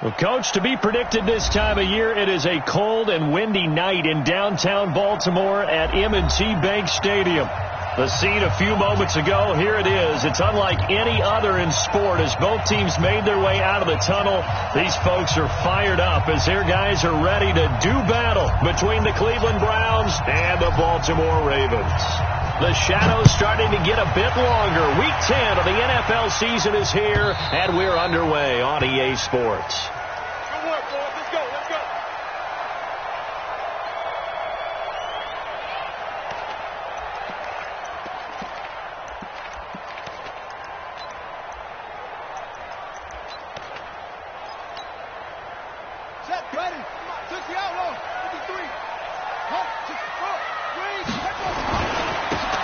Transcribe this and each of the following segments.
Well, Coach, to be predicted this time of year, it is a cold and windy night in downtown Baltimore at M&T Bank Stadium. The scene a few moments ago, here it is. It's unlike any other in sport as both teams made their way out of the tunnel. These folks are fired up as their guys are ready to do battle between the Cleveland Browns and the Baltimore Ravens. The shadow's starting to get a bit longer. Week 10 of the NFL season is here, and we're underway on EA Sports.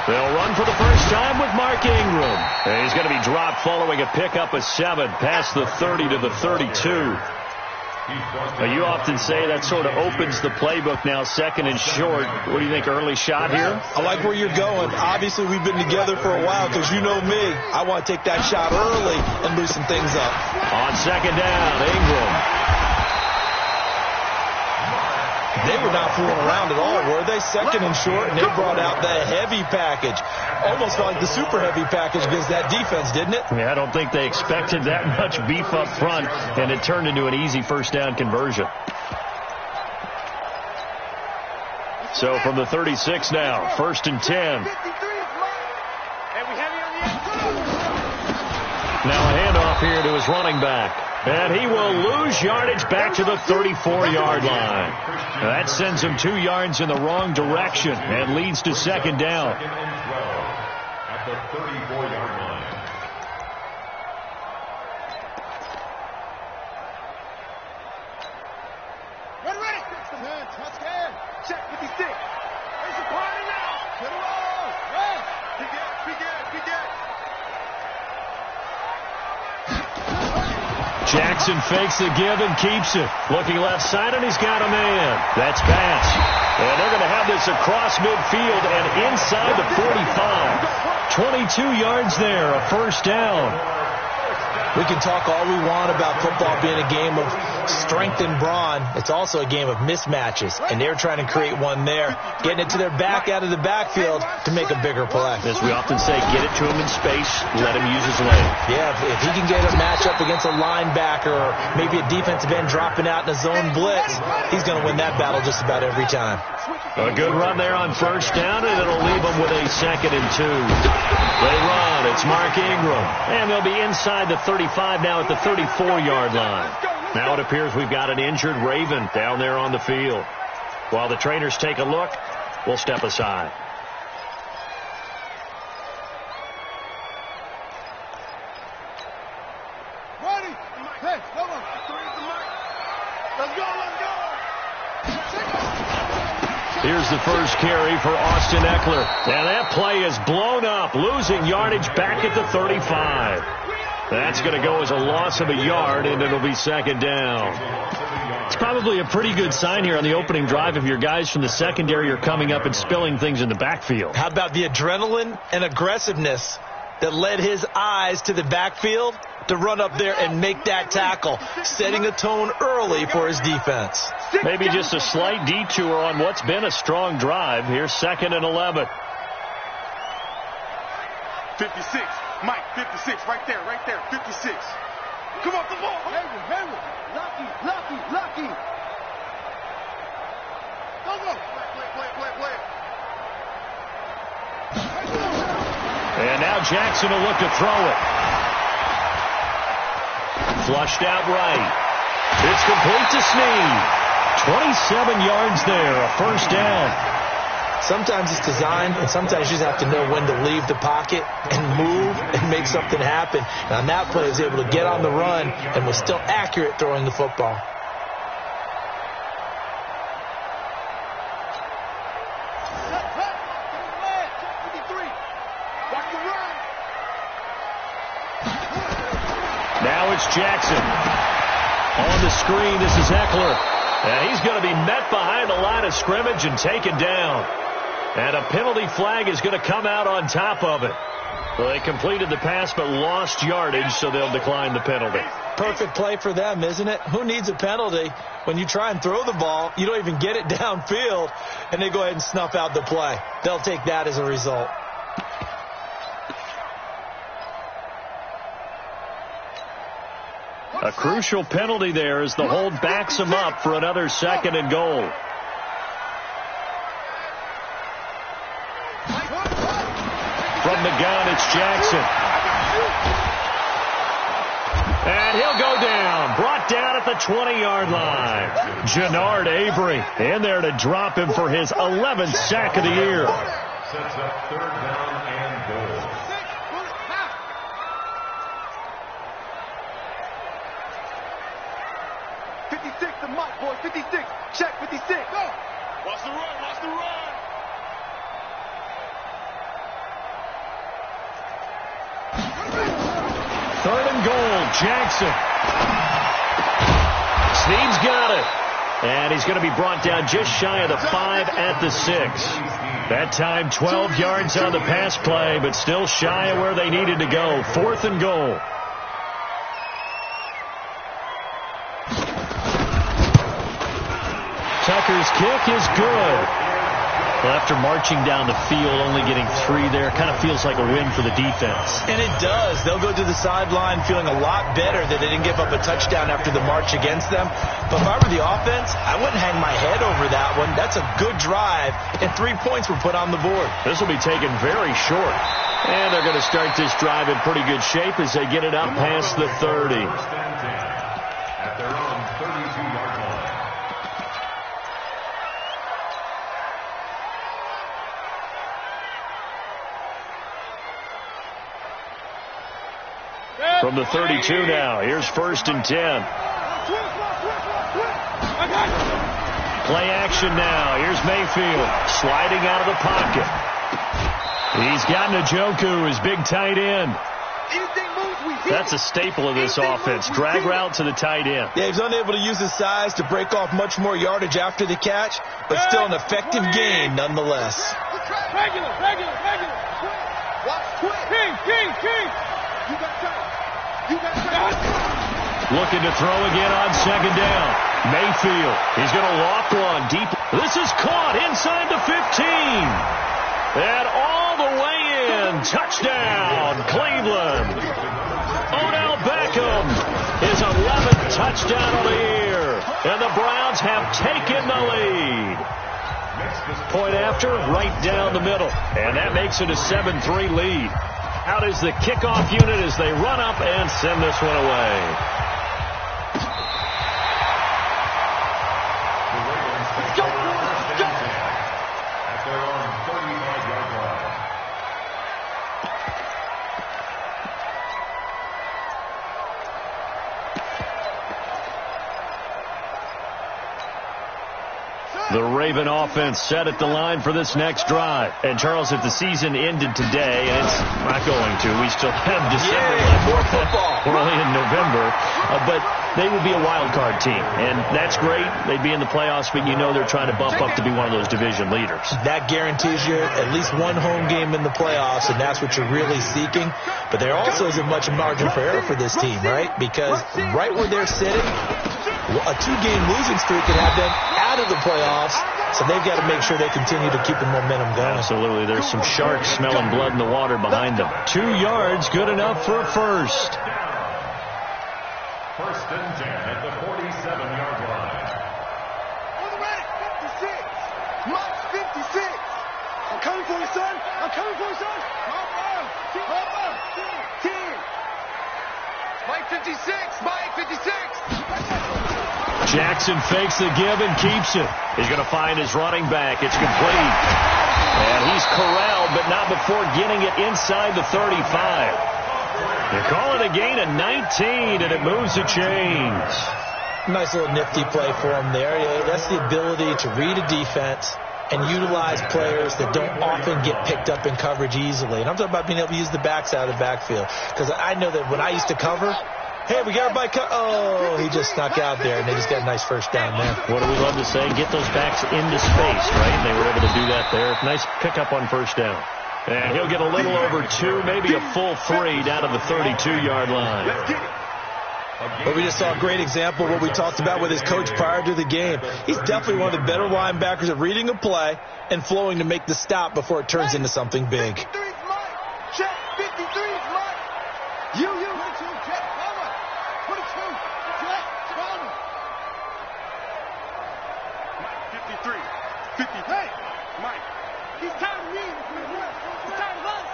They'll run for the first time with Mark Ingram. And he's going to be dropped following a pickup of 7 past the 30 to the 32. Now, you often say that sort of opens the playbook now, second and short. What do you think, early shot here? I like where you're going. Obviously, we've been together for a while because you know me. I want to take that shot early and loosen things up. On second down, Ingram. They were not fooling around at all, were they? Second and short, and they brought out the heavy package. Almost like the super heavy package against that defense, didn't it? Yeah, I don't think they expected that much beef up front, and it turned into an easy first down conversion. So from the 36 now, 1st and 10. Now a handoff here to his running back. And he will lose yardage back to the 34-yard line. That sends him 2 yards in the wrong direction and leads to second down. At the 34-yard line. Ready. Touchdown. Check 56. It's a party now. To the roll. Begin. Jackson fakes the give and keeps it. Looking left side, and he's got a man. That's pass. And they're going to have this across midfield and inside the 45. 22 yards there, a first down. We can talk all we want about football being a game of strength and brawn. It's also a game of mismatches, and they're trying to create one there, getting it to their back out of the backfield to make a bigger play. As we often say, get it to him in space, let him use his leg. Yeah, if he can get a matchup against a linebacker or maybe a defensive end dropping out in a zone blitz, he's going to win that battle just about every time. A good run there on first down, and it'll leave them with a 2nd and 2. They run. It's Mark Ingram. And they'll be inside the 35 now at the 34-yard line. Now it appears we've got an injured Raven down there on the field. While the trainers take a look, we'll step aside. Ready. Hey, come on. Let's go. Here's the first carry for Austin Ekeler. And that play is blown up, losing yardage back at the 35. That's going to go as a loss of a yard, and it'll be second down. It's probably a pretty good sign here on the opening drive if your guys from the secondary are coming up and spilling things in the backfield. How about the adrenaline and aggressiveness that led his eyes to the backfield to run up there and make that tackle, setting a tone early for his defense. Maybe just a slight detour on what's been a strong drive. Here's 2nd and 11. 56. Mike, 56. Right there. 56. Come on, the ball. Hayward. Lucky. Go. Play. And now Jackson will look to throw it. Flushed out right. It's complete to Snead. 27 yards there, a first down. Sometimes it's designed, and sometimes you just have to know when to leave the pocket and move and make something happen. And on that play, he was able to get on the run and was still accurate throwing the football. Now it's Jackson. On the screen, this is Ekeler. And he's going to be met behind the line of scrimmage and taken down. And a penalty flag is going to come out on top of it. Well, they completed the pass but lost yardage, so they'll decline the penalty. Perfect play for them, isn't it? Who needs a penalty when you try and throw the ball, you don't even get it downfield, and they go ahead and snuff out the play. They'll take that as a result. A crucial penalty there as the hold backs them up for another 2nd and goal. From the gun, it's Jackson. And he'll go down. Brought down at the 20-yard line. Jannard Avery in there to drop him for his 11th sack of the year. Sets up 3rd down and goal. The mic, boy, 56. Check 56. Go. Watch the run. Watch the run. Third and goal, Jackson. Snead's got it. And he's going to be brought down just shy of the 5 at the 6. That time 12 yards on the pass play, but still shy of where they needed to go. 4th and goal. Tucker's kick is good. Well, after marching down the field, only getting 3 there, kind of feels like a win for the defense. And it does. They'll go to the sideline feeling a lot better that they didn't give up a touchdown after the march against them. But if I were the offense, I wouldn't hang my head over that one. That's a good drive, and 3 points were put on the board. This will be taken very short. And they're going to start this drive in pretty good shape as they get it up past the 30. At their own 32-yard line. From the 32 now, here's 1st and 10. Play action now. Here's Mayfield sliding out of the pocket. He's got Njoku, his big tight end. That's a staple of this offense. Drag route to the tight end. Yeah, he's unable to use his size to break off much more yardage after the catch, but still an effective gain nonetheless. Regular. Watch King. You got time. Looking to throw again on 2nd down. Mayfield. He's going to loft one deep. This is caught inside the 15. And all the way in. Touchdown, Cleveland. Odell Beckham, his 11th touchdown of the year. And the Browns have taken the lead. Point after, right down the middle. And that makes it a 7-3 lead. Out is the kickoff unit as they run up and send this one away. Let's go. At their own 35-yard line. The Raven offense set at the line for this next drive. And, Charles, if the season ended today, and it's not going to, we still have December more football. early in November, but they would be a wild card team. And that's great. They'd be in the playoffs, but you know they're trying to bump up to be one of those division leaders. That guarantees you at least one home game in the playoffs, and that's what you're really seeking. But there also isn't much margin for error for this team, right? Because right where they're sitting, a 2-game losing streak could have them out of the playoffs, so they've got to make sure they continue to keep the momentum going. Absolutely. There's some sharks smelling blood in the water behind them. 2 yards, good enough for a first. 1st and 10 at the 47-yard line. On the right, 56. Mike's 56. I'm coming for you, son. Hop on. 10. Mike 56. Mike 56. Jackson fakes the give and keeps it. He's going to find his running back. It's complete. And he's corralled, but not before getting it inside the 35. You call it a gain of 19, and it moves the chains. Nice little nifty play for him there. Yeah, that's the ability to read a defense and utilize players that don't often get picked up in coverage easily. And I'm talking about being able to use the backs out of the backfield. Because I know that when I used to cover, hey, we got everybody oh, he just snuck out there, and they just got a nice first down there. What do we love to say? Get those backs into space, right? And they were able to do that there. Nice pickup on first down. And he'll get a little over 2, maybe a full 3 down to the 32-yard line. Let's get it. But we just saw a great example of what we talked about with his coach prior to the game. He's definitely one of the better linebackers at reading a play and flowing to make the stop before it turns into something big. 53's Mike. Check 53's Mike. You. 22, check, cover. 22, check, cover. Mike, 53. 50. Hey, Mike. He's tired of me. He's tired of us.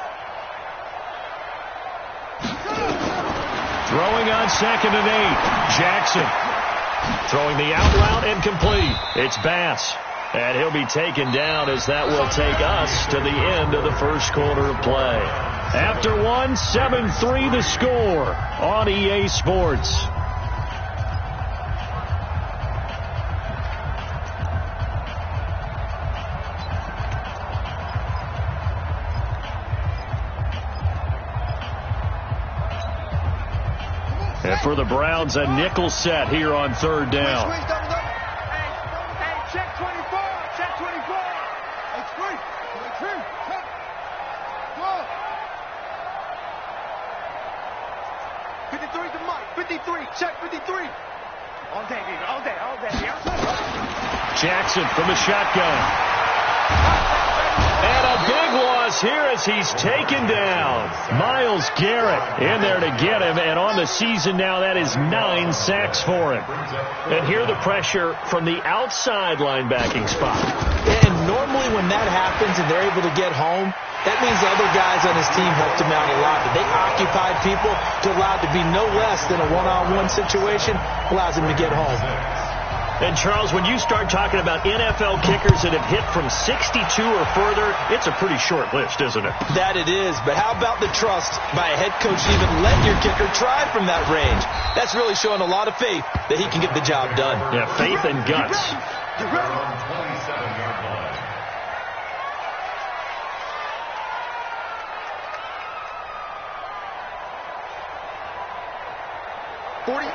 Throwing on 2nd and 8. Jackson throwing the out route and complete. It's Bass. And he'll be taken down as that will take us to the end of the first quarter of play. After 1, 7-3 the score on EA Sports. And for the Browns, a nickel set here on 3rd down. Hey, check 24. Check 24. It's free. Check. Go. 53 to Mike. 53. Check 53. All day, baby. All day. Jackson from the shotgun. And a big loss here as he's taken down. Myles Garrett in there to get him, and on the season now, that is 9 sacks for him. And here the pressure from the outside linebacking spot. And normally when that happens and they're able to get home, that means the other guys on his team helped him out a lot. But they occupied people to allow it to be no less than a one-on-one situation, allows him to get home. And, Charles, when you start talking about NFL kickers that have hit from 62 or further, it's a pretty short list, isn't it? That it is. But how about the trust by a head coach to even let your kicker try from that range? That's really showing a lot of faith that he can get the job done. Yeah, faith and guts. They're on 27-yard line.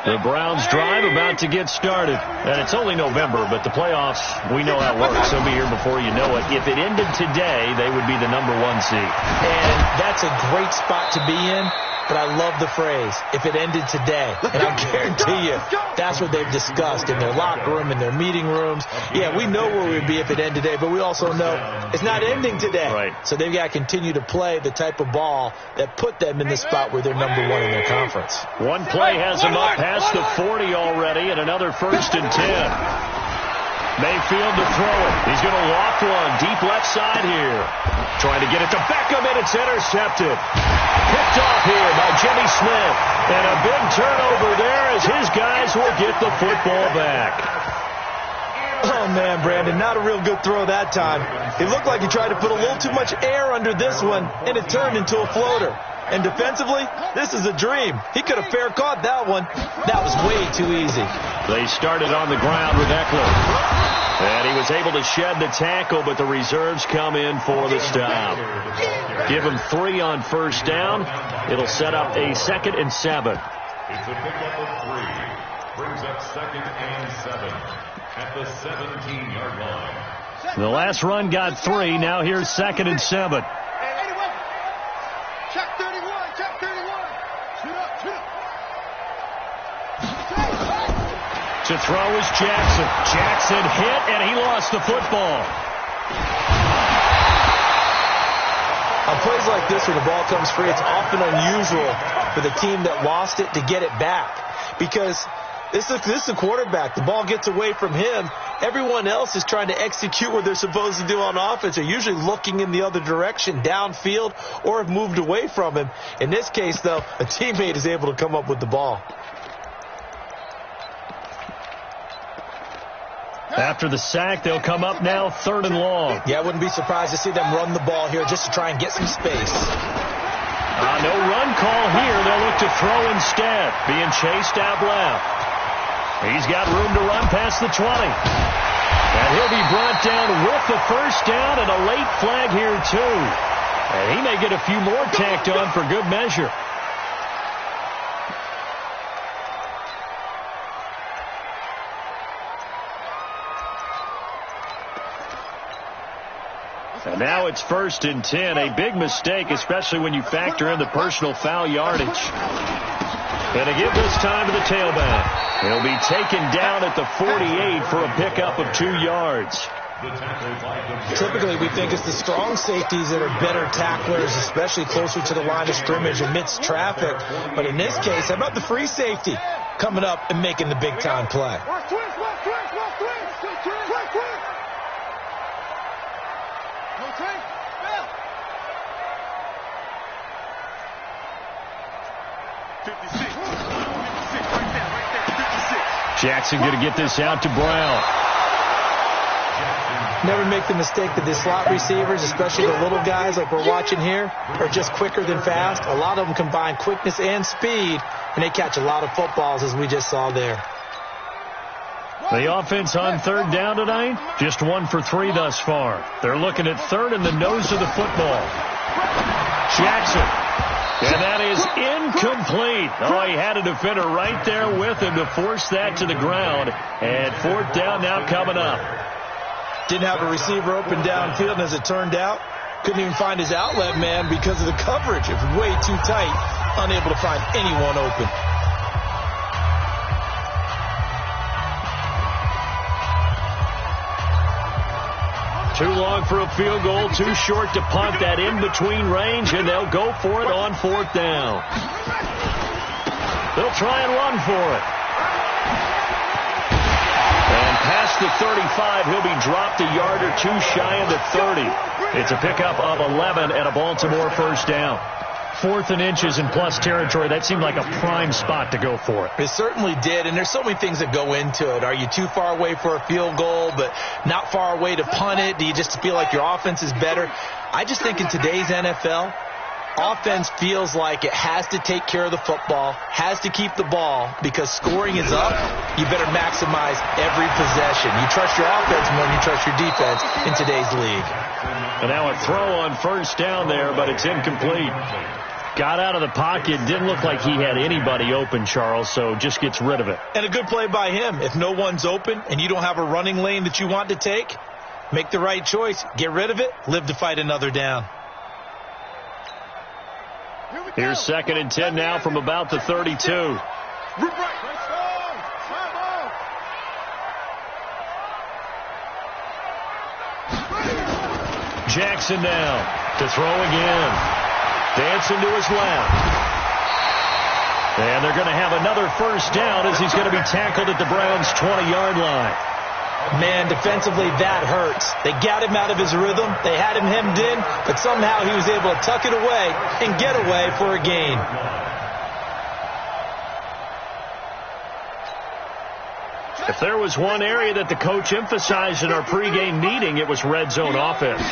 The Browns drive about to get started. And it's only November, but the playoffs, we know how it works. They'll be here before you know it. If it ended today, they would be the number 1 seed. And that's a great spot to be in. But I love the phrase, if it ended today. And I guarantee you, that's what they've discussed in their locker room, in their meeting rooms. Yeah, we know where we'd be if it ended today, but we also know it's not ending today. Right. So they've got to continue to play the type of ball that put them in the spot where they're number 1 in their conference. One play has them up past the 40 already, and another 1st and 10. Mayfield to throw it. He's going to loft one deep left side here. Trying to get it to Beckham, and it's intercepted. Picked off here by Jimmy Smith. And a big turnover there as his guys will get the football back. Oh, man, Brandon, not a real good throw that time. It looked like he tried to put a little too much air under this one, and it turned into a floater. And defensively, this is a dream. He could have fair caught that one. That was way too easy. They started on the ground with Eckler. And he was able to shed the tackle, but the reserves come in for the stop. Give him 3 on 1st down. It'll set up a 2nd and 7. It's a pickup of 3. Brings up 2nd and 7 at the 17-yard line. The last run got 3. Now here's 2nd and 7. Check 31. Check 31. Shoot up. To throw is Jackson. Jackson hit, and he lost the football. On plays like this where the ball comes free, it's often unusual for the team that lost it to get it back. Because this is the quarterback. The ball gets away from him. Everyone else is trying to execute what they're supposed to do on offense. They're usually looking in the other direction, downfield, or have moved away from him. In this case, though, a teammate is able to come up with the ball. After the sack, they'll come up now 3rd and long. Yeah, I wouldn't be surprised to see them run the ball here just to try and get some space. No run call here. They'll look to throw instead. Being chased out left. He's got room to run past the 20. And he'll be brought down with the 1st down and a late flag here, too. And he may get a few more tacked on for good measure. And now it's 1st and 10. A big mistake, especially when you factor in the personal foul yardage. And to give this time to the tailback. He'll be taken down at the 48 for a pickup of 2 yards. Typically, we think it's the strong safeties that are better tacklers, especially closer to the line of scrimmage amidst traffic. But in this case, how about the free safety coming up and making the big-time play? Jackson going to get this out to Brown. Never make the mistake that the slot receivers, especially the little guys like we're watching here, are just quicker than fast. A lot of them combine quickness and speed, and they catch a lot of footballs, as we just saw there. The offense on 3rd down tonight, just 1 for 3 thus far. They're looking at 3rd in the nose of the football. Jackson. And that is incomplete. Oh, he had a defender right there with him to force that to the ground. And 4th down now coming up. Didn't have a receiver open downfield, and as it turned out, couldn't even find his outlet man because of the coverage. It was way too tight, unable to find anyone open. Too long for a field goal, too short to punt that in-between range, and they'll go for it on 4th down. They'll try and run for it. And past the 35, he'll be dropped a yard or 2 shy of the 30. It's a pickup of 11 and a Baltimore 1st down. 4th and inches in plus territory. That seemed like a prime spot to go for it. It certainly did, and there's so many things that go into it. Are you too far away for a field goal, but not far away to punt it? Do you just feel like your offense is better? I just think in today's NFL, offense feels like it has to take care of the football, has to keep the ball, because scoring is up. You better maximize every possession. You trust your offense more than you trust your defense in today's league. And now a throw on 1st down there, but it's incomplete. Got out of the pocket. Didn't look like he had anybody open, Charles, so just gets rid of it. And a good play by him. If no one's open and you don't have a running lane that you want to take, make the right choice. Get rid of it. Live to fight another down. Here's 2nd and 10 now from about the 32. Jackson now to throw again. Dancing to his left. And they're going to have another 1st down as he's going to be tackled at the Browns' 20-yard line. Man, defensively, that hurts. They got him out of his rhythm. They had him hemmed in, but somehow he was able to tuck it away and get away for a gain. If there was one area that the coach emphasized in our pregame meeting, it was red zone offense.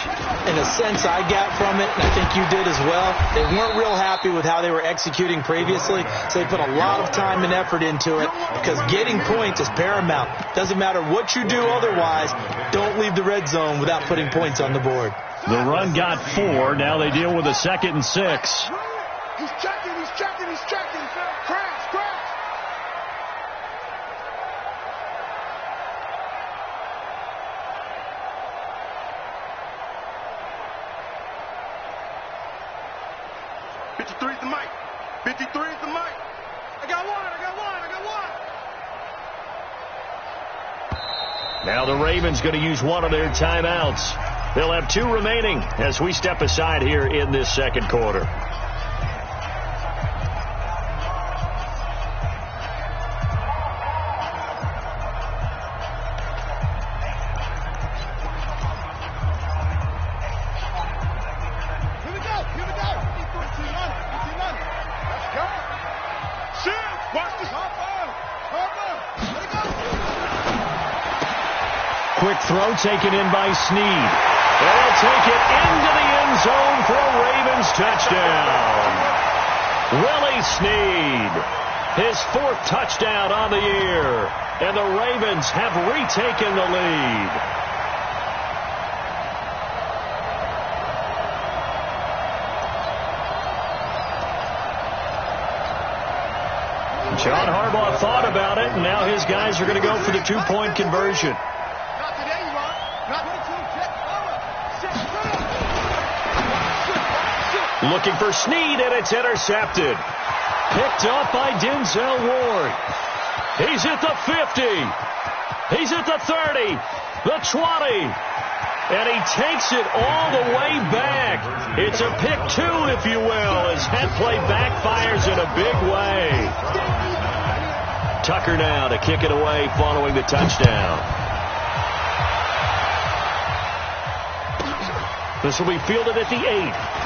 In a sense, I got from it, and I think you did as well. They weren't real happy with how they were executing previously, so they put a lot of time and effort into it because getting points is paramount. Doesn't matter what you do otherwise, don't leave the red zone without putting points on the board. The run got 4. Now they deal with a 2nd and 6. He's checking. Crash. I got one. Now the Ravens going to use one of their timeouts. They'll have 2 remaining as we step aside here in this 2nd quarter. Quick throw taken in by Snead. They'll take it into the end zone for a Ravens touchdown. Willie Snead, his 4th touchdown on the year. And the Ravens have retaken the lead. John Harbaugh thought about it, and now his guys are going to go for the 2-point conversion. Not today, Ron. Not 22. Check. Looking for Snead, and it's intercepted. Picked up by Denzel Ward. He's at the 50. He's at the 30. The 20. And he takes it all the way back. It's a pick 2, if you will, as that play backfires in a big way. Tucker now to kick it away following the touchdown. This will be fielded at the 8.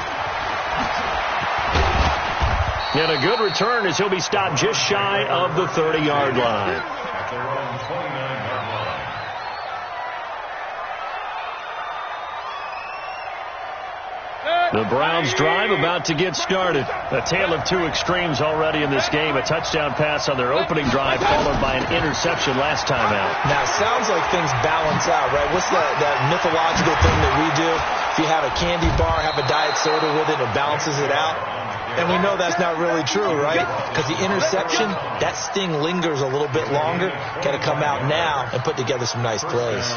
And a good return as he'll be stopped just shy of the 30-yard line. At their own 29-yard line. The Browns drive about to get started. A tale of two extremes already in this game. A touchdown pass on their opening drive followed by an interception last time out. Now, it sounds like things balance out, right? What's that mythological thing that we do? If you have a candy bar, have a diet soda with it, it balances it out. And we know that's not really true, right? Because the interception, that sting lingers a little bit longer. Got to come out now and put together some nice plays.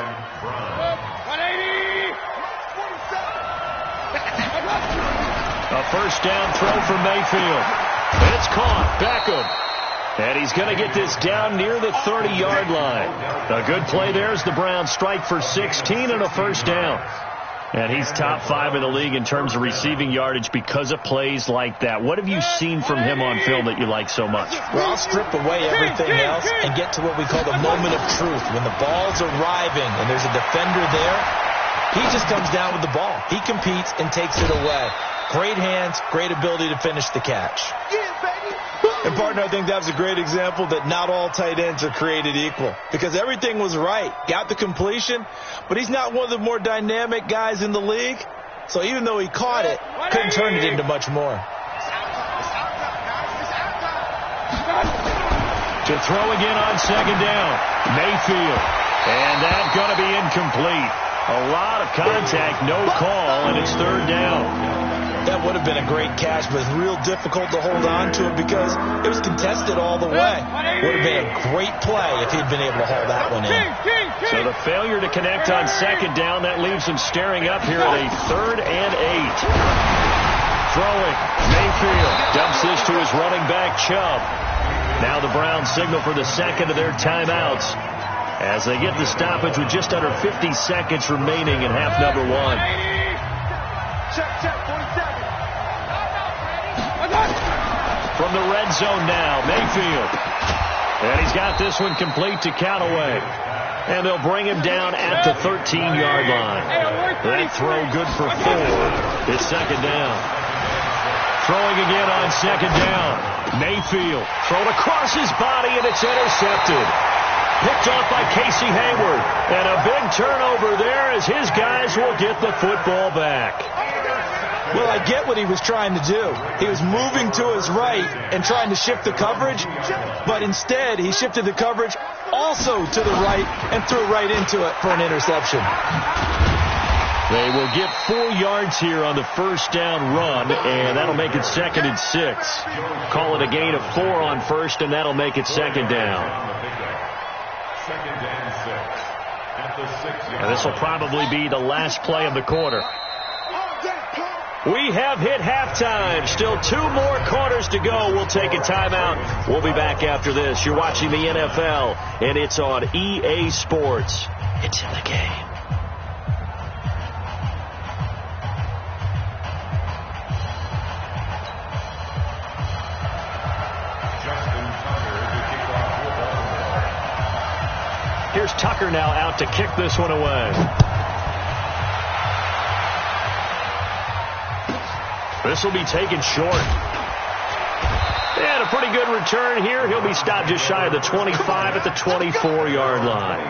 A first down throw for Mayfield. It's caught. Beckham. And he's going to get this down near the 30-yard line. A good play there as the Browns strike for 16 and a first down. And he's top 5 in the league in terms of receiving yardage because of plays like that. What have you seen from him on film that you like so much? Well, I'll strip away everything else and get to what we call the moment of truth. When the ball's arriving and there's a defender there, he just comes down with the ball. He competes and takes it away. Great hands, great ability to finish the catch. And, partner, I think that was a great example that not all tight ends are created equal. Because everything was right. Got the completion, but he's not one of the more dynamic guys in the league. So even though he caught it, couldn't turn it into much more. To throw again on second down. Mayfield. And that's going to be incomplete. A lot of contact, no call, and it's third down. That would have been a great catch, but it's real difficult to hold on to it because it was contested all the way. Would have been a great play if he'd been able to haul that one in. So the failure to connect on second down, that leaves him staring up here at a 3rd and 8. Throwing. Mayfield dumps this to his running back, Chubb. Now the Browns signal for the second of their timeouts as they get the stoppage with just under 50 seconds remaining in half number 1. Check, 47. From the red zone now, Mayfield. And he's got this one complete to Callaway. And they'll bring him down at the 13-yard line. That throw good for 4. It's second down. Throwing again on second down. Mayfield thrown across his body, and it's intercepted. Picked off by Casey Hayward. And a big turnover there as his guys will get the football back. Well, I get what he was trying to do. He was moving to his right and trying to shift the coverage, but instead he shifted the coverage also to the right and threw right into it for an interception. They will get 4 yards here on the first down run, and that'll make it 2nd and 6. Call it a gain of 4 on first, and that'll make it second down. 2nd and 6. At the 6-yard And this will probably be the last play of the quarter. We have hit halftime. Still 2 more quarters to go. We'll take a timeout. We'll be back after this. You're watching the NFL, and it's on EA Sports. It's in the game. Here's Tucker now out to kick this one away. This will be taken short. And a pretty good return here. He'll be stopped just shy of the 25 at the 24-yard line.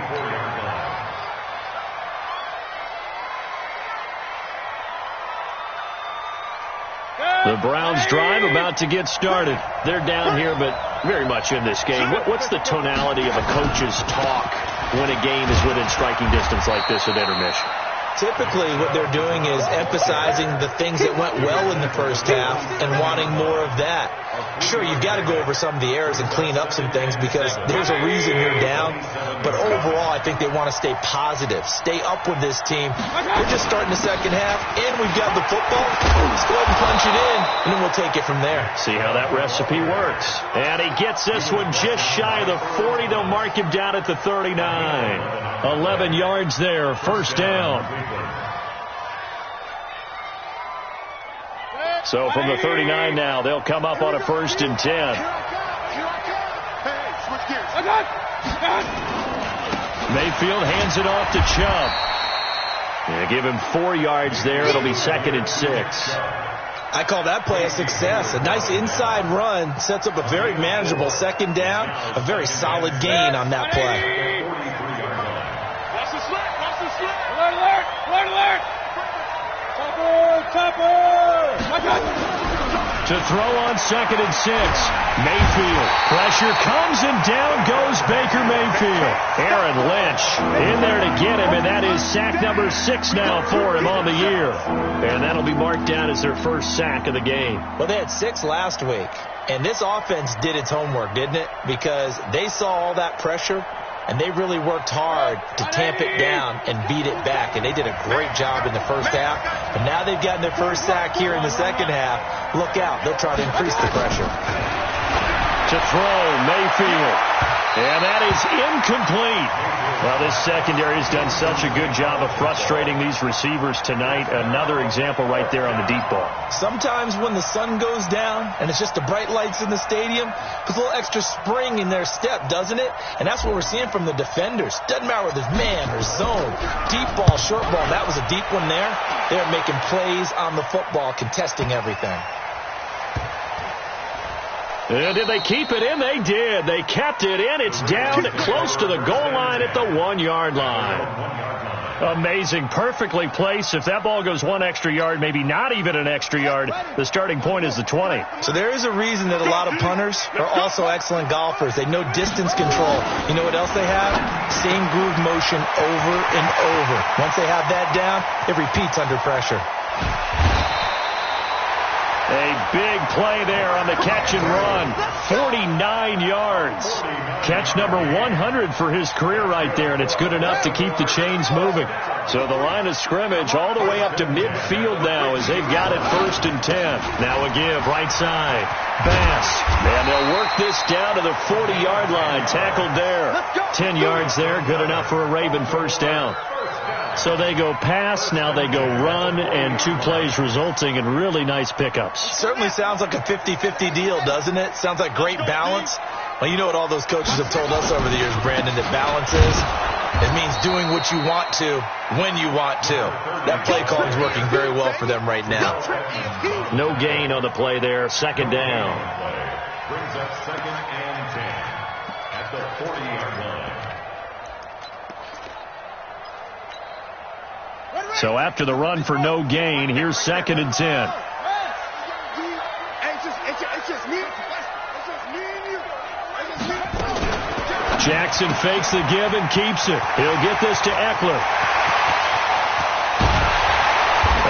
The Browns drive about to get started. They're down here, but very much in this game. What's the tonality of a coach's talk when a game is within striking distance like this at intermission? Typically, what they're doing is emphasizing the things that went well in the first half and wanting more of that. Sure, you've got to go over some of the errors and clean up some things because there's a reason you're down. But overall, I think they want to stay positive, stay up with this team. We're just starting the second half, and we've got the football. Let's go ahead and punch it in, and then we'll take it from there. See how that recipe works. And he gets this one just shy of the 40. They'll mark him down at the 39. 11 yards there, first down. So from the 39 now, they'll come up on a 1st and 10. Mayfield hands it off to Chubb. Yeah, give him 4 yards there. It'll be 2nd and 6. I call that play a success. A nice inside run sets up a very manageable second down. A very solid gain on that play. Watch the slip. Watch the slip. Alert, alert, alert. Topper. To throw on 2nd and 6. Mayfield. Pressure comes and down goes Baker Mayfield. Aaron Lynch in there to get him, and that is sack number 6 now for him on the year. And that'll be marked down as their first sack of the game. Well, they had 6 last week, and this offense did its homework, didn't it? Because they saw all that pressure, and they really worked hard to tamp it down and beat it back. And they did a great job in the first half. But now they've gotten their first sack here in the second half. Look out. They'll try to increase the pressure. To throw, Mayfield. And that is incomplete. Well, this secondary has done such a good job of frustrating these receivers tonight. Another example right there on the deep ball. Sometimes when the sun goes down and it's just the bright lights in the stadium, puts a little extra spring in their step, doesn't it? And that's what we're seeing from the defenders. Doesn't matter whether it's man or zone, deep ball, short ball. That was a deep one there. They're making plays on the football, contesting everything. Did they keep it in? They did. They kept it in. It's down close to the goal line at the 1-yard line. Amazing. Perfectly placed. If that ball goes 1 extra yard, maybe not even an extra yard, the starting point is the 20. So there is a reason that a lot of punters are also excellent golfers. They know distance control. You know what else they have? Same groove motion over and over. Once they have that down, it repeats under pressure. A big play there on the catch and run. 49 yards. Catch number 100 for his career right there, and it's good enough to keep the chains moving. So the line of scrimmage all the way up to midfield now as they've got it 1st and 10. Now a give right side. Bass. And they'll work this down to the 40-yard line. Tackled there. 10 yards there. Good enough for a Raven first down. So they go pass, now they go run, and 2 plays resulting in really nice pickups. Certainly sounds like a 50-50 deal, doesn't it? Sounds like great balance. Well, you know what all those coaches have told us over the years, Brandon, that balance is? It means doing what you want to, when you want to. That play calling is working very well for them right now. No gain on the play there, 2nd down. Brings up 2nd and 10 at the 40-yard line. So after the run for no gain, here's 2nd and 10. Jackson fakes the give and keeps it. He'll get this to Eckler.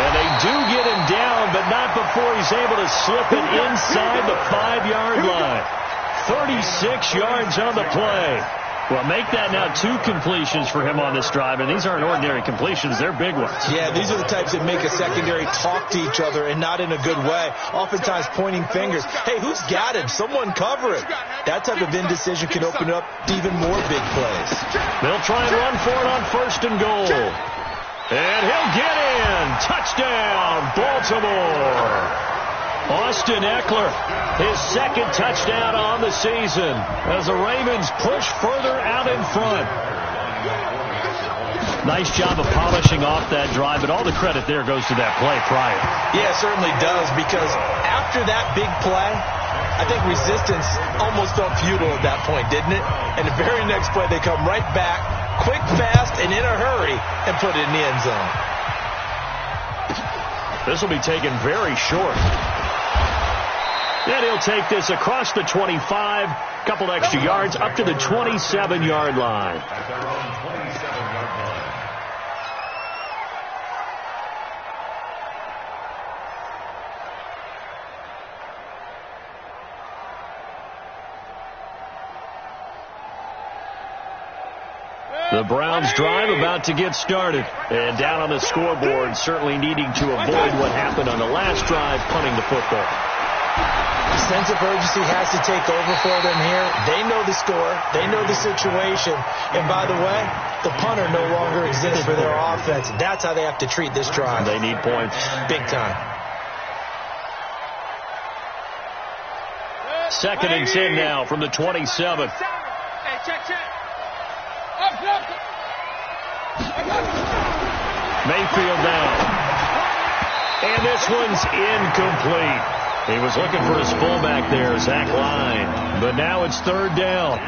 And they do get him down, but not before he's able to slip it inside the 5-yard line. 36 yards on the play. Well, make that now 2 completions for him on this drive, and these aren't ordinary completions. They're big ones. Yeah, these are the types that make a secondary talk to each other and not in a good way. Oftentimes pointing fingers. Hey, who's got him? Someone cover it. That type of indecision can open up to even more big plays. They'll try and run for it on 1st and goal. And he'll get in. Touchdown, Baltimore. Austin Eckler, his 2nd touchdown on the season as the Ravens push further out in front. Nice job of polishing off that drive, but all the credit there goes to that play prior. Yeah, it certainly does, because after that big play, I think resistance almost felt futile at that point, didn't it? And the very next play, they come right back, quick, fast, and in a hurry, and put it in the end zone. This will be taken very short. And he'll take this across the 25, couple extra yards, up to the 27-yard line. The Browns drive about to get started. And down on the scoreboard, certainly needing to avoid what happened on the last drive, punting the football. Sense of urgency has to take over for them here. They know the score. They know the situation. And by the way, the punter no longer exists for their offense. That's how they have to treat this drive. They need points. Big time. 2nd and 10 now from the 27. Mayfield down. And this one's incomplete. He was looking for his fullback there, Zach Line. But now it's 3rd down.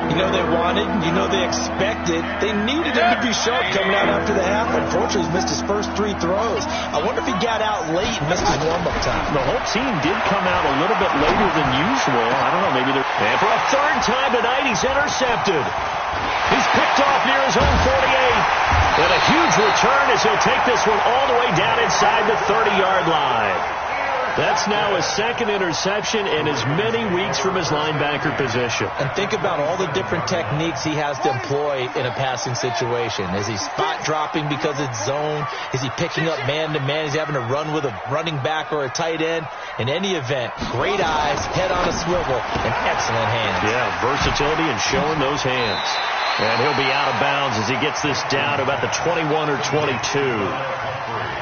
You know they wanted, you know they expected. They needed him to be sharp coming out after the half. Unfortunately, he's missed his first 3 throws. I wonder if he got out late and missed his warm-up time. The whole team did come out a little bit later than usual. I don't know, maybe they're... And for a 3rd time tonight, he's intercepted. He's picked off near his own 48. And a huge return as he'll take this one all the way down inside the 30-yard line. That's now his 2nd interception in as many weeks from his linebacker position. And think about all the different techniques he has to employ in a passing situation. Is he spot dropping because it's zone? Is he picking up man-to-man? Is he having to run with a running back or a tight end? In any event, great eyes, head on a swivel, and excellent hands. Yeah, versatility and showing those hands. And he'll be out of bounds as he gets this down to about the 21 or 22.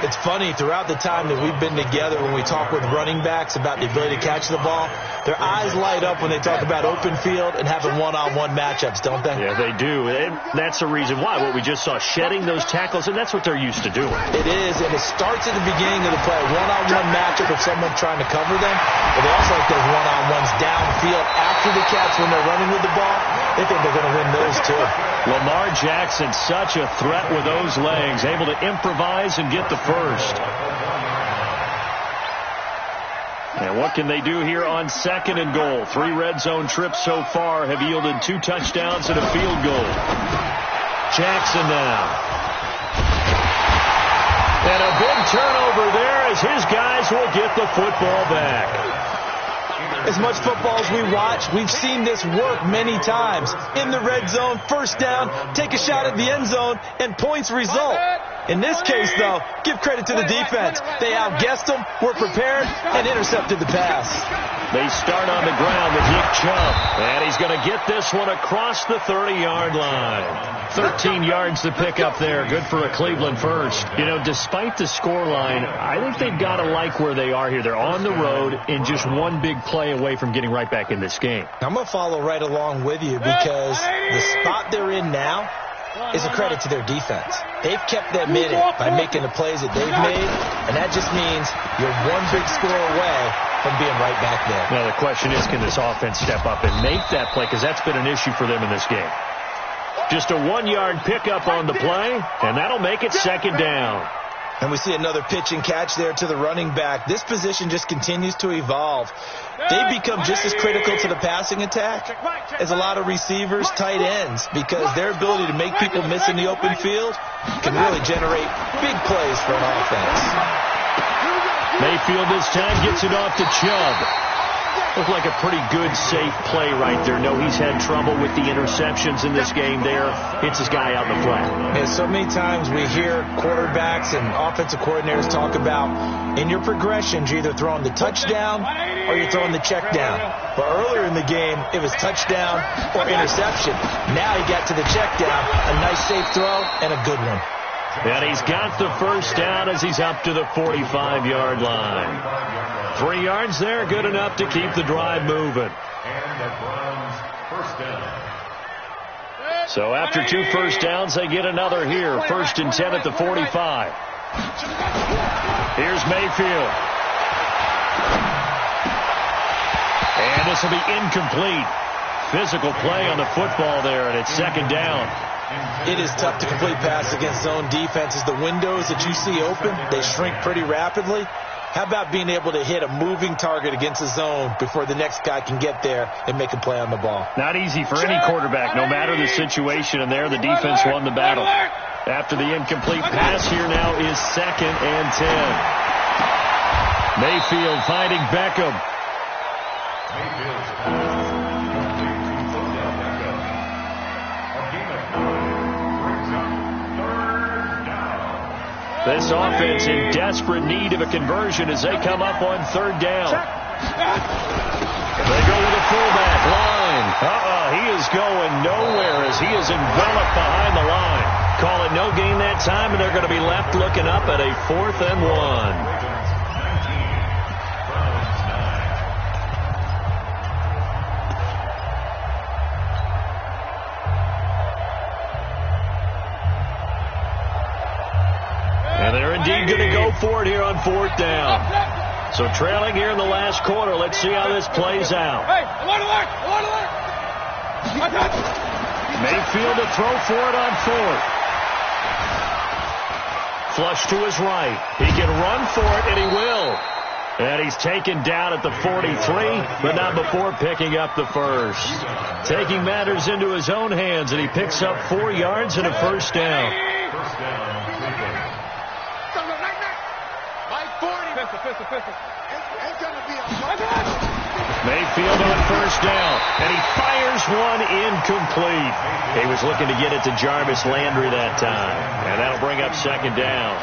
It's funny, throughout the time that we've been together, when we talk with running backs about the ability to catch the ball, their eyes light up when they talk about open field and having one-on-one matchups, don't they? Yeah, they do. And that's the reason why. What we just saw, shedding those tackles, and that's what they're used to doing. It is, and it starts at the beginning of the play. One-on-one matchup if someone's trying to cover them, but they also like those one-on-ones downfield after the catch when they're running with the ball. They think they're going to win those, too. Lamar Jackson, such a threat with those legs, able to improvise and get the first. And what can they do here on 2nd and goal? 3 red zone trips so far have yielded 2 touchdowns and a field goal. Jackson now. And a big turnover there as his guys will get the football back. As much football as we watch, we've seen this work many times. In the red zone, 1st down, take a shot at the end zone, and points result. In this case, though, give credit to the defense. They outguessed them, were prepared, and intercepted the pass. They start on the ground with Nick Chubb, and he's going to get this one across the 30-yard line. 13 yards to pick up there. Good for a Cleveland first. You know, despite the scoreline, I think they've got to like where they are here. They're on the road and just one big play away from getting right back in this game. I'm going to follow right along with you because the spot they're in now is a credit to their defense. They've kept them in it by making the plays that they've made, and that just means you're one big score away from being right back there. Now, the question is, can this offense step up and make that play? Because that's been an issue for them in this game. Just a 1-yard pickup on the play, and that'll make it 2nd down. And we see another pitch and catch there to the running back. This position just continues to evolve. They become just as critical to the passing attack as a lot of receivers, tight ends, because their ability to make people miss in the open field can really generate big plays for an offense. Mayfield this time gets it off to Chubb. Looked like a pretty good, safe play right there. No, he's had trouble with the interceptions in this game there. Hits his guy out in the flat. And so many times we hear quarterbacks and offensive coordinators talk about in your progressions, you're either throwing the touchdown or you're throwing the check down. But earlier in the game, it was touchdown or interception. Now he got to the check down, a nice safe throw, and a good one. And he's got the first down as he's up to the 45-yard line. 3 yards there, good enough to keep the drive moving. And the Browns first down. So after 2 first downs, they get another here. 1st and 10 at the 45. Here's Mayfield. And this will be incomplete. Physical play on the football there, and it's 2nd down. It is tough to complete passes against zone defenses. The windows that you see open, they shrink pretty rapidly. How about being able to hit a moving target against the zone before the next guy can get there and make a play on the ball? Not easy for any quarterback, no matter the situation, and there the defense won the battle. After the incomplete pass, here now is 2nd and 10. Mayfield finding Beckham. This offense in desperate need of a conversion as they come up on third down. They go with a fullback line. He is going nowhere as he is enveloped behind the line. Call it no gain that time, and they're going to be left looking up at a 4th and 1. And they're indeed going to go for it here on 4th down. So trailing here in the last quarter. Let's see how this plays out. Mayfield to throw for it on 4th. Flush to his right. He can run for it, and he will. And he's taken down at the 43, but not before picking up the first. Taking matters into his own hands, and he picks up 4 yards and a first down. Mayfield on first down, and he fires one incomplete. He was looking to get it to Jarvis Landry that time, and that'll bring up 2nd down.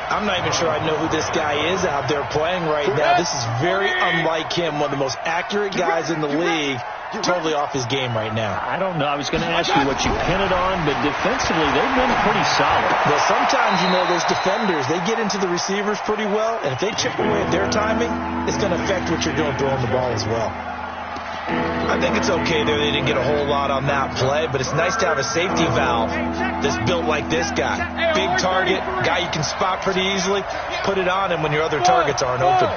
I'm not even sure I know who this guy is out there playing right now. This is very unlike him, one of the most accurate guys in the league. Totally off his game right now. I don't know. I was going to ask you what you pin it on, but defensively, they've been pretty solid. Well, sometimes, those defenders, they get into the receivers pretty well, and if they chip away at their timing, it's going to affect what you're doing throwing the ball as well. I think it's okay there. They didn't get a whole lot on that play, but it's nice to have a safety valve that's built like this guy. Big target, guy you can spot pretty easily. Put it on him when your other targets aren't open.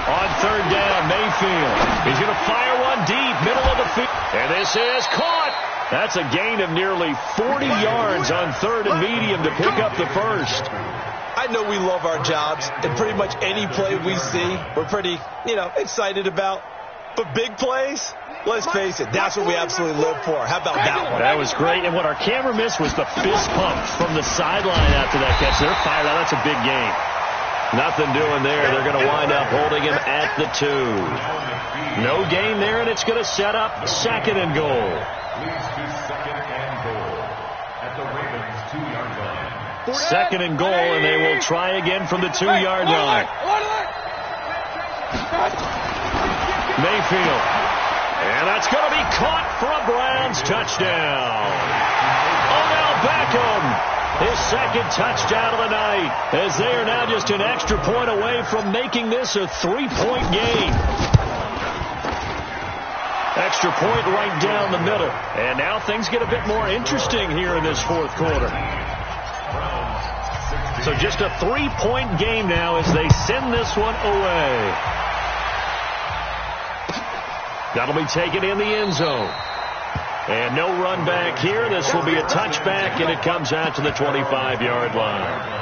On third down, Mayfield. He's going to fire one deep, middle of the field. And this is caught. That's a gain of nearly 40 yards on 3rd and medium to pick up the first. I know we love our jobs, and pretty much any play we see, we're pretty, excited about. But big plays, let's face it, that's what we absolutely live for. How about that one? That was great, and what our camera missed was the fist pump from the sideline after that catch. They're fired out. That's a big gain. Nothing doing there. They're going to wind up holding him at the 2. No gain there, and it's going to set up 2nd and goal. Leads to 2nd and goal at the Ravens' 2-yard line. 2nd and goal, and they will try again from the 2-yard line. Mayfield. And that's going to be caught for a Browns touchdown. Odell Beckham. His 2nd touchdown of the night, as they are now just an extra point away from making this a 3-point game. Extra point right down the middle. And now things get a bit more interesting here in this 4th quarter. So just a 3-point game now as they send this one away. That'll be taken in the end zone. And no run back here. This will be a touchback, and it comes out to the 25-yard line.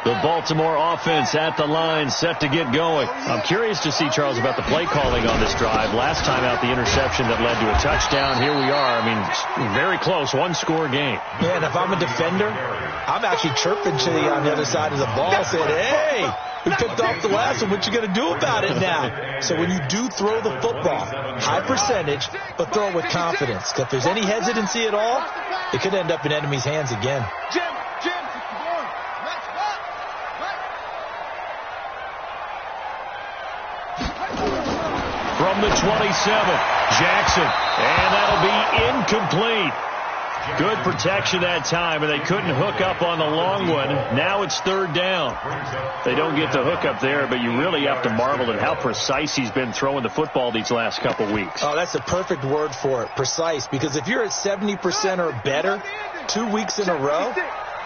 The Baltimore offense at the line, set to get going. I'm curious to see, Charles, about the play calling on this drive. Last time out, the interception that led to a touchdown. Here we are. I mean, very close, 1-score game. Yeah, and if I'm a defender, I'm actually chirping to you on the other side of the ball, saying, hey, we picked off the last one. What you going to do about it now? So when you do throw the football, high percentage, but throw it with confidence. Because if there's any hesitancy at all, it could end up in enemy's hands again. From the 27, Jackson, and that'll be incomplete. Good protection that time, and they couldn't hook up on the long one. Now it's 3rd down. They don't get the hook up there, but you really have to marvel at how precise he's been throwing the football these last couple weeks. Oh, that's the perfect word for it, precise, because if you're at 70% or better 2 weeks in a row,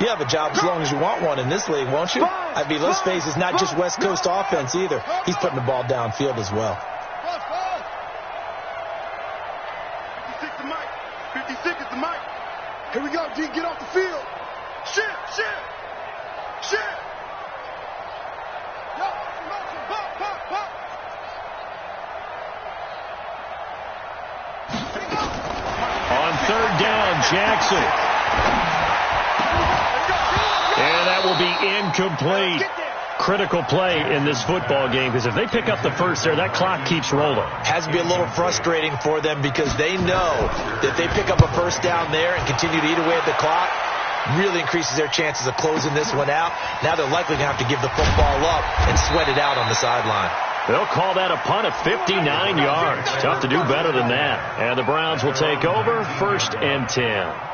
you have a job as long as you want one in this league, won't you? I mean, let's face it, it's not just West Coast offense either. He's putting the ball downfield as well. 56 to Mike. 56 is the Mike. Here we go, D. Get off the field. Shift. Yo, pop. On 3rd down, Jackson. And that will be incomplete. Critical play in this football game, because if they pick up the first there, that clock keeps rolling. Has to be a little frustrating for them because they know that if they pick up a first down there and continue to eat away at the clock, really increases their chances of closing this one out. Now they're likely going to have to give the football up and sweat it out on the sideline. They'll call that a punt of 59 yards. Tough to do better than that. And the Browns will take over 1st and 10.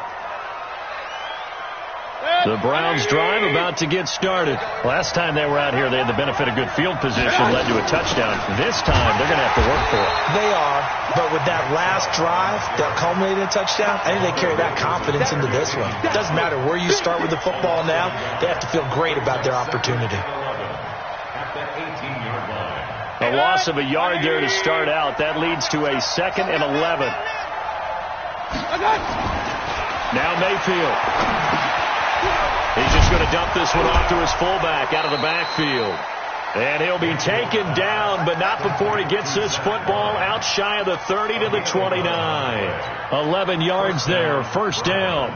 The Browns drive about to get started. Last time they were out here, they had the benefit of good field position, led to a touchdown. This time, they're going to have to work for it. They are, but with that last drive that culminated in a touchdown, I think they carry that confidence into this one. It doesn't matter where you start with the football now. They have to feel great about their opportunity. A loss of a yard there to start out. That leads to a 2nd and 11. Now Mayfield. He's just going to dump this one off to his fullback out of the backfield. And he'll be taken down, but not before he gets this football out shy of the 30 to the 29. 11 yards there, 1st down.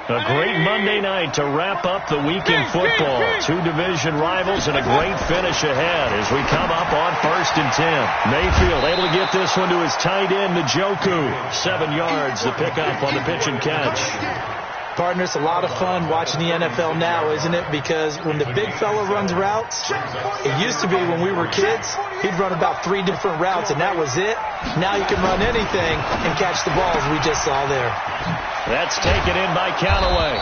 A great Monday night to wrap up the week in football. 2 division rivals and a great finish ahead as we come up on 1st and 10. Mayfield able to get this one to his tight end, Njoku. 7 yards to pick up on the pitch and catch. Partner, it's a lot of fun watching the NFL now, isn't it? Because when the big fella runs routes, it used to be when we were kids, he'd run about 3 different routes, and that was it. Now you can run anything and catch the balls we just saw there. That's taken in by Callaway.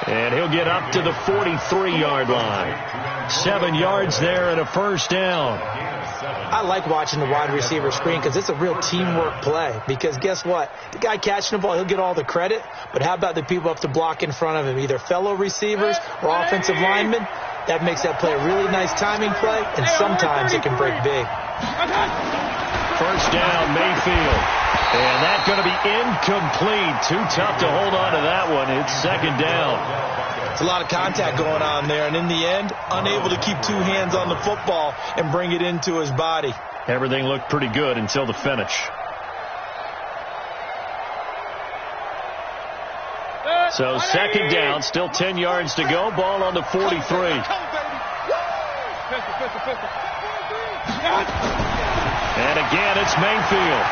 And he'll get up to the 43-yard line. 7 yards there and a 1st down. I like watching the wide receiver screen because it's a real teamwork play. Because guess what? The guy catching the ball, he'll get all the credit. But how about the people up to block in front of him, either fellow receivers or offensive linemen? That makes that play a really nice timing play, and sometimes it can break big. 1st down, Mayfield. And that's going to be incomplete. Too tough to hold on to that one. It's 2nd down. It's a lot of contact going on there, and in the end, unable to keep 2 hands on the football and bring it into his body. Everything looked pretty good until the finish. So 2nd down, still 10 yards to go. Ball on the 43. And again, it's Mayfield.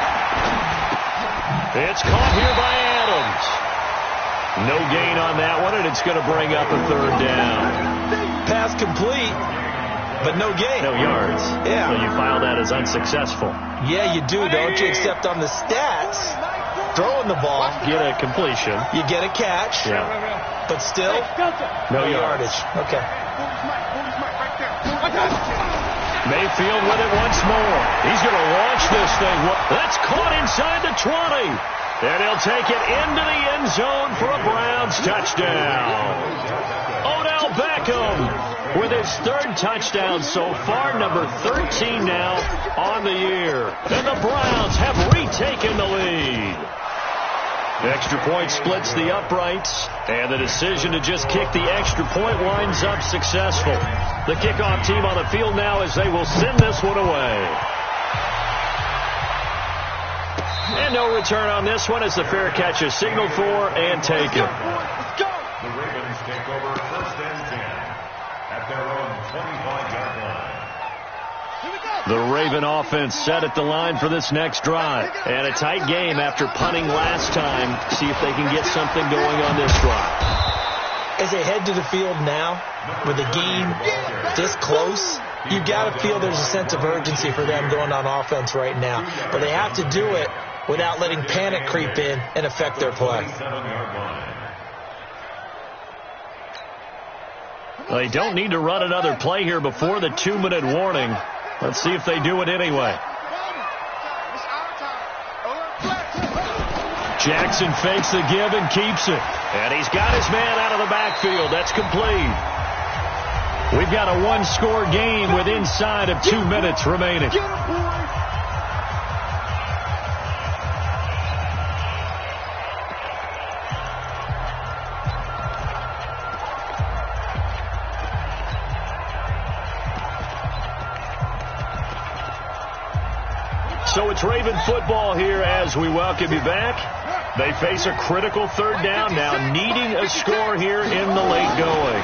It's caught here by Adams. No gain on that one, and it's going to bring up a 3rd down. Pass complete, but no gain. No yards. Yeah. So you file that as unsuccessful. Yeah, you do, don't you? Except on the stats, throwing the ball. Get a completion. You get a catch. Yeah. But still, no yardage. Okay. Mayfield with it once more. He's going to launch this thing. That's caught inside the 20. And he'll take it into the end zone for a Browns touchdown. Odell Beckham with his 3rd touchdown so far, number 13 now on the year. And the Browns have retaken the lead. The extra point splits the uprights, and the decision to just kick the extra point winds up successful. The kickoff team on the field now as they will send this one away. And no return on this one as the fair catch is signaled for and taken. The Ravens take over 1st and 10 at their own 25-yard line. The Raven offense set at the line for this next drive. And a tight game after punting last time. See if they can get something going on this drive. As they head to the field now, with the game this close, you've got to feel there's a sense of urgency for them going on offense right now. But they have to do it without letting panic creep in and affect their play. They don't need to run another play here before the 2-minute warning. Let's see if they do it anyway. Jackson fakes the give and keeps it. And he's got his man out of the backfield. That's complete. We've got a 1-score game with inside of 2 minutes remaining. So it's Raven football here as we welcome you back. They face a critical third down now, needing a score here in the late going.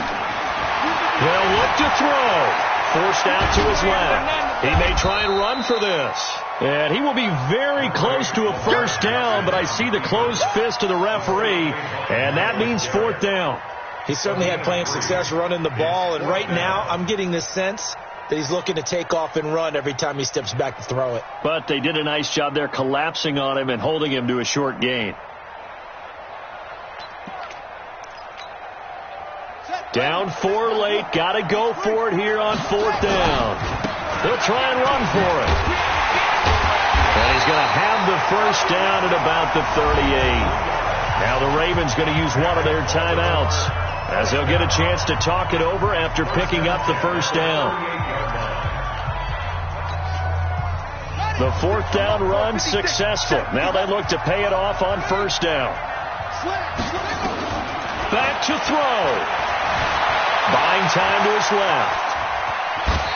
They'll look to throw. Forced out to his left. He may try and run for this. And he will be very close to a first down, but I see the closed fist of the referee, and that means fourth down. He certainly had plenty of success running the ball, and right now I'm getting the sense that he's looking to take off and run every time he steps back to throw it. But they did a nice job there collapsing on him and holding him to a short gain. Down 4 late. Got to go for it here on fourth down. He'll try and run for it. And he's going to have the first down at about the 38. Now the Ravens going to use one of their timeouts as they'll get a chance to talk it over after picking up the first down. The fourth down run successful. Now they look to pay it off on first down. Back to throw. Buying time to his left.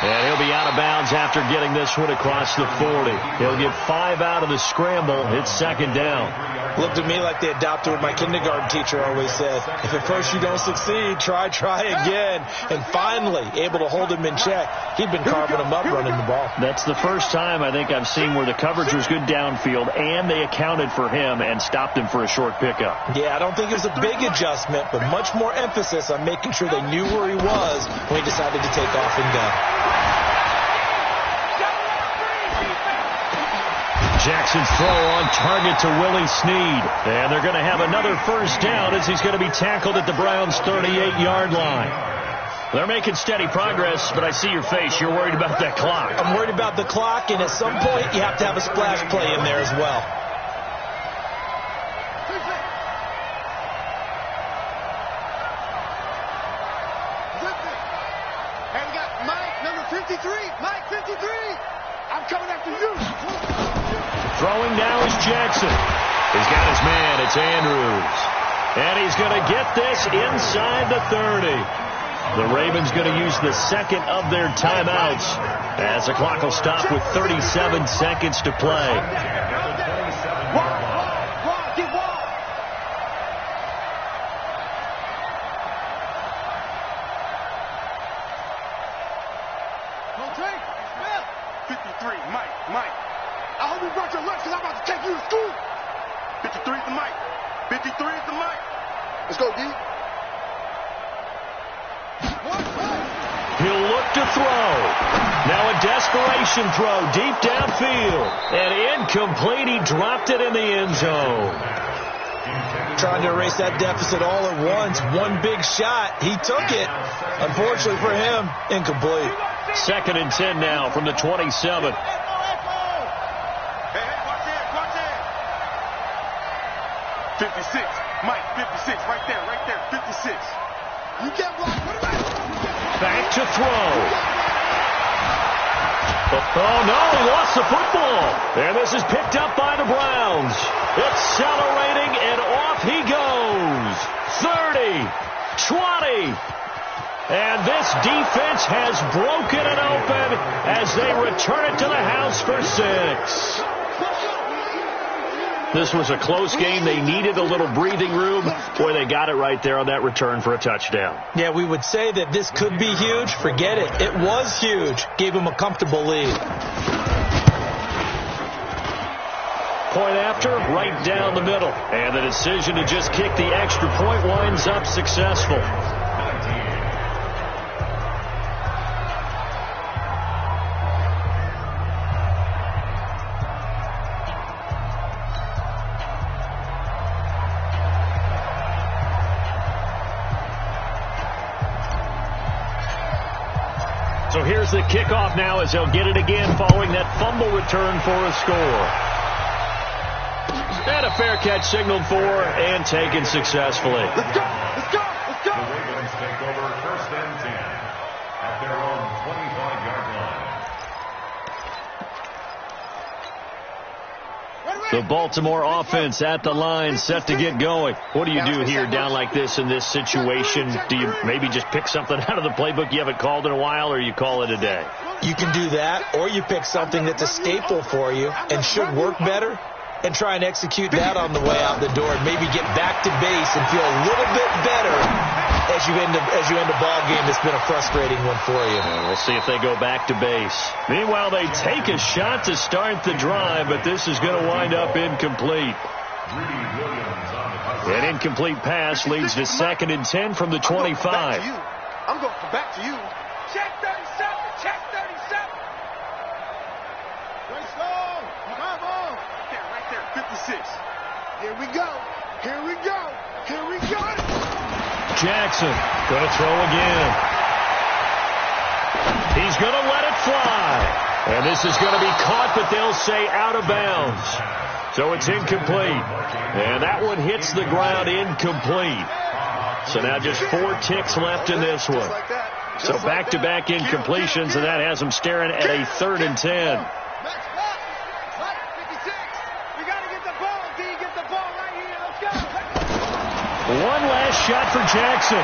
And he'll be out of bounds after getting this one across the 40. He'll get 5 out of the scramble. It's second down. Looked to me like they adopted what my kindergarten teacher always said. If at first you don't succeed, try again. And finally, able to hold him in check. He'd been carving him up running the ball. That's the first time I think I've seen where the coverage was good downfield, and they accounted for him and stopped him for a short pickup. Yeah, I don't think it was a big adjustment, but much more emphasis on making sure they knew where he was when he decided to take off and go. Jackson's throw on target to Willie Snead. And they're going to have another first down as he's going to be tackled at the Browns' 38-yard line. They're making steady progress, but I see your face. You're worried about that clock. I'm worried about the clock, and at some point you have to have a splash play in there as well. Hey, we got Mike, number 53. Mike, 53. I'm coming after you. Throwing now is Jackson. He's got his man. It's Andrews. And he's going to get this inside the 30. The Ravens going to use the second of their timeouts as the clock will stop with 37 seconds to play. I hope you brought your lunch because I'm about to take you to school. 53 is the mic. 53 is the mic. Let's go, D. He'll look to throw. Now a desperation throw deep downfield. And incomplete. He dropped it in the end zone. Trying to erase that deficit all at once. One big shot. He took it. Unfortunately for him, incomplete. 2nd and 10 now from the 27. Hey, watch that. 56. Mike, 56. Right there. 56. You can't block. Put it back. Back to throw. Oh, no, he lost the football. And this is picked up by the Browns. Accelerating, and off he goes. 30, 20. And this defense has broken it open as they return it to the house for 6. This was a close game. They needed a little breathing room. Boy, they got it right there on that return for a touchdown. Yeah, we would say that this could be huge. Forget it. It was huge. Gave him a comfortable lead. Point after, right down the middle. And the decision to just kick the extra point winds up successful. So here's the kickoff now as they'll get it again following that fumble return for a score. And a fair catch signaled for and taken successfully. Let's go. The Ravens take over 1st and 10 at their own 25-yard line. The Baltimore offense at the line, set to get going. What do you do here down like this in this situation? Do you maybe just pick something out of the playbook you haven't called in a while, or you call it a day? You can do that, or you pick something that's a staple for you and should work better and try and execute that on the way out the door and maybe get back to base and feel a little bit better as you end a ball game that's been a frustrating one for you. And we'll see if they go back to base. Meanwhile, they take a shot to start the drive, but this is going to wind up incomplete. An incomplete pass leads to 2nd and 10 from the 25. I'm going back to you. Check 37. Check 37. Right slow. Bravo. Right there. 56. Here we go. Here we go. Here we go. Jackson going to throw again. He's going to let it fly. And this is going to be caught, but they'll say out of bounds. So it's incomplete. And that one hits the ground incomplete. So now just 4 ticks left in this one. So back-to-back incompletions, and that has them staring at a 3rd and 10. One last shot for Jackson.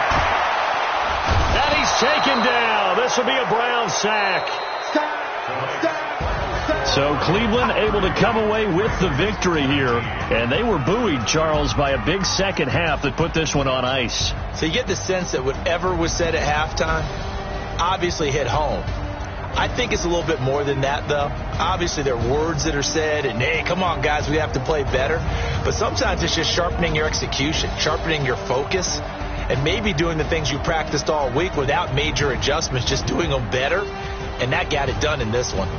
And he's taken down. This will be a Brown sack. So Cleveland able to come away with the victory here. And they were buoyed, Charles, by a big second half that put this one on ice. So you get the sense that whatever was said at halftime obviously hit home. I think it's a little bit more than that, though. Obviously, there are words that are said, and, hey, come on, guys, we have to play better. But sometimes it's just sharpening your execution, sharpening your focus, and maybe doing the things you practiced all week without major adjustments, just doing them better. And that got it done in this one.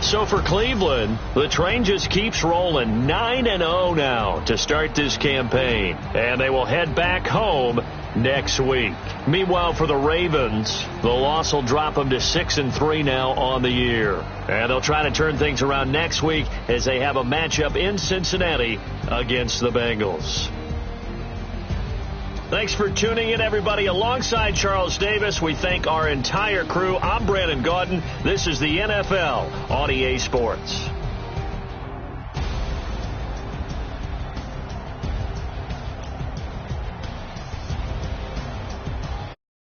So for Cleveland, the train just keeps rolling 9-0 now to start this campaign. And they will head back home next week. Meanwhile, for the Ravens, the loss will drop them to 6-3 now on the year. And they'll try to turn things around next week as they have a matchup in Cincinnati against the Bengals. Thanks for tuning in, everybody. Alongside Charles Davis, we thank our entire crew. I'm Brandon Gaudin. This is the NFL on EA Sports.